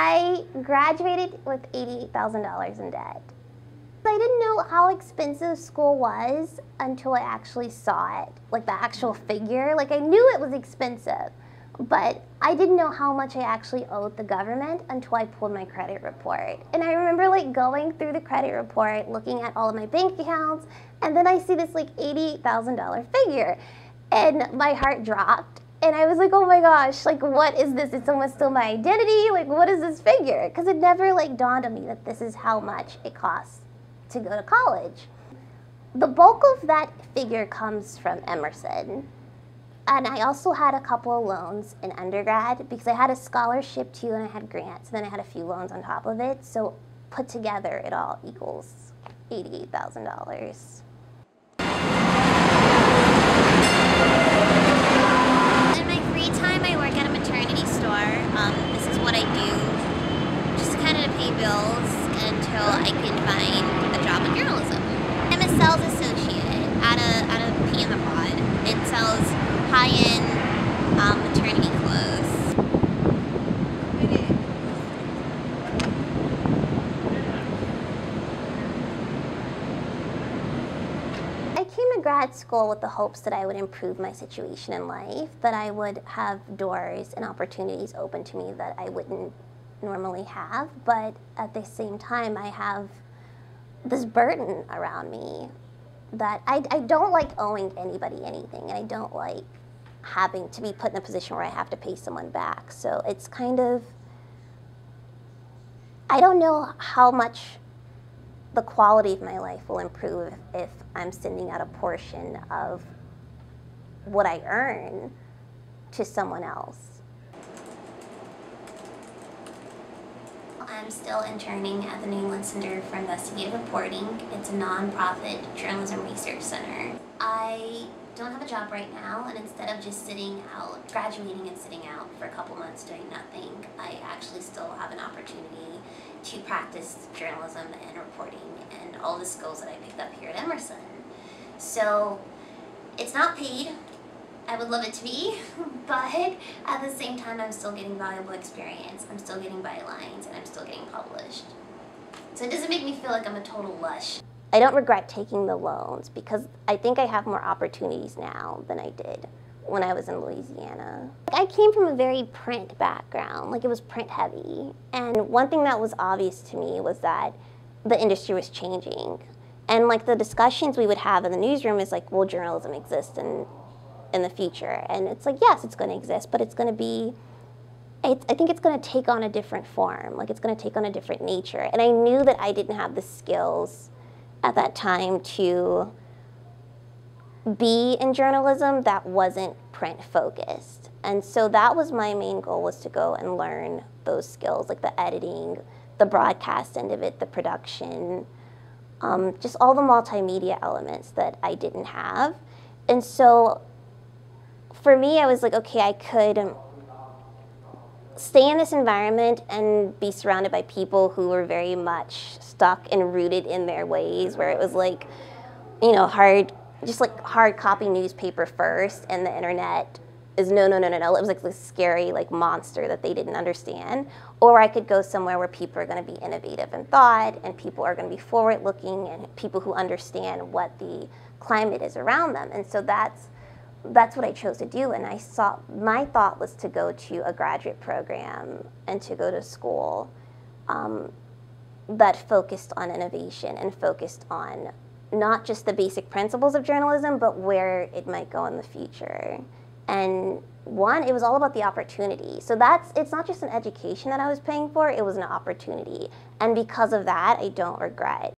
I graduated with $88,000 in debt. I didn't know how expensive school was until I actually saw it, like the actual figure. Like I knew it was expensive, but I didn't know how much I actually owed the government until I pulled my credit report. And I remember like going through the credit report, looking at all of my bank accounts, and then I see this like $88,000 figure, and my heart dropped. And I was like, oh my gosh, like what is this? Did someone steal my identity? Like what is this figure? Because it never like dawned on me that this is how much it costs to go to college. The bulk of that figure comes from Emerson. And I also had a couple of loans in undergrad because I had a scholarship too and I had grants, and then I had a few loans on top of it. So put together, it all equals $88,000. In my free time, I work at a maternity store. This is what I do, just kind of to pay bills until I can find a job in journalism. I'm a sales associate at a Pea in the Pod. It sells high-end maternity clothes. I came to grad school with the hopes that I would improve my situation in life, that I would have doors and opportunities open to me that I wouldn't normally have, but at the same time I have this burden around me that I don't like owing anybody anything, and I don't like having to be put in a position where I have to pay someone back. So it's kind of, I don't know how much the quality of my life will improve if I'm sending out a portion of what I earn to someone else. I'm still interning at the New England Center for Investigative Reporting. It's a nonprofit journalism research center. I don't have a job right now, and instead of just sitting out, graduating and sitting out for a couple months doing nothing, I actually still have an opportunity to practice journalism and reporting and all the skills that I picked up here at Emerson. So it's not paid. I would love it to be, but at the same time I'm still getting valuable experience, I'm still getting bylines, and I'm still getting published. So it doesn't make me feel like I'm a total lush. I don't regret taking the loans because I think I have more opportunities now than I did when I was in Louisiana. I came from a very print background, like it was print heavy. And one thing that was obvious to me was that the industry was changing. And like the discussions we would have in the newsroom is like, will journalism exist in the future? And it's like, yes, it's going to exist, but it's going to be, I think it's going to take on a different form. Like it's going to take on a different nature. And I knew that I didn't have the skills at that time to be in journalism that wasn't print focused. And so that was my main goal, was to go and learn those skills, like the editing, the broadcast end of it, the production, just all the multimedia elements that I didn't have. And so for me, I was like, okay, I could stay in this environment and be surrounded by people who were very much stuck and rooted in their ways, where it was like, you know, just like hard copy newspaper first, and the internet is no. It was like this scary like monster that they didn't understand. Or I could go somewhere where people are going to be innovative in thought, and people are going to be forward looking, and people who understand what the climate is around them. And so that's what I chose to do. And my thought was to go to a graduate program and to go to school that focused on innovation and focused on not just the basic principles of journalism, but where it might go in the future. And one, it was all about the opportunity. So it's not just an education that I was paying for, it was an opportunity. And because of that, I don't regret